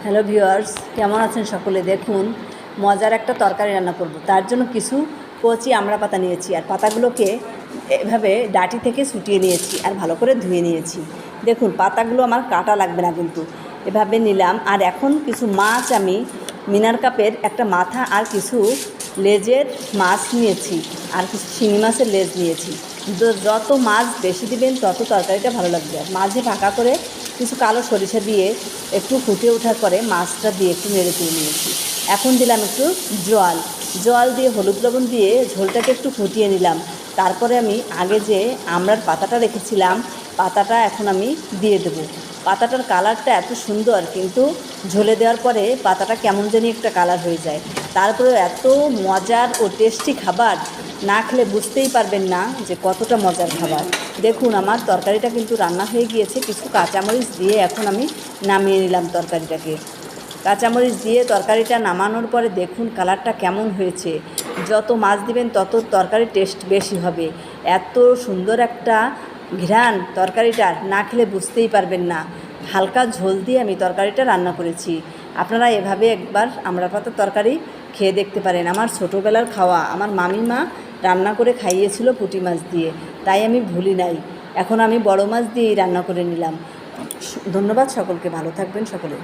Hello viewers, কেমন আছেন সকলে? দেখুন, মজার একটা তরকারি রান্না করব। তার জন্য কিছু কচি আমড়া পাতা নিয়েছি, আর পাতাগুলোকে এভাবে ডাঁটি থেকে ছুটিয়ে নিয়েছি আর ভালো করে ধুয়ে নিয়েছি। দেখুন, পাতাগুলো আমার কাটা লাগবে না, কিন্তু এভাবে নিলাম। আর এখন কিছু মাছ আমি মিনার কাপের একটা মাথা আর কিছু লেজের মাছ নিয়েছি, আর কিছু শিঙি মাছের লেজ নিয়েছি। যত মাছ বেশি দিবেন তত তরকারিটা ভালো লাগবে। আর মাঝে ফাঁকা করে কিছু কালো সরিষা দিয়ে একটু ফুটে ওঠার পরে মাছটা দিয়ে একটু নেড়ে চেড়ে নিয়েছি। এখন দিলাম একটু জল দিয়ে হলুদ লবণ দিয়ে ঝোলটাকে একটু ফুটিয়ে নিলাম। তারপরে আমি আগে যে আমড়ার পাতাটা রেখেছিলাম, পাতাটা এখন আমি দিয়ে দেবো। পাতাটার কালারটা এত সুন্দর, কিন্তু ঝোলে দেওয়ার পরে পাতাটা কেমন জানি একটা কালার হয়ে যায়। তারপরে এত মজার ও টেস্টি খাবার, না খেলে বুঝতেই পারবেন না যে কতটা মজার খাবার। দেখুন, আমার তরকারিটা কিন্তু রান্না হয়ে গিয়েছে। কিছু কাঁচামরিচ দিয়ে এখন আমি নামিয়ে নিলাম তরকারিটাকে। কাঁচামরিচ দিয়ে তরকারিটা নামানোর পরে দেখুন কালারটা কেমন হয়েছে। যত মাছ দিবেন তত তরকারির টেস্ট বেশি হবে। এত সুন্দর একটা ঘ্রাণ তরকারিটার, না খেলে বুঝতেই পারবেন না। হালকা ঝোল দিয়ে আমি তরকারিটা রান্না করেছি। আপনারা এভাবে একবার আমড়া পাতার তরকারি খেয়ে দেখতে পারেন। আমার ছোটোবেলার খাওয়া, আমার মামিমা রান্না করে খাইয়েছিল পুঁটি মাছ দিয়ে, তাই আমি ভুলি নাই। এখন আমি বড় মাছ দিয়েই রান্না করে নিলাম। ধন্যবাদ সকলকে, ভালো থাকবেন সকলে।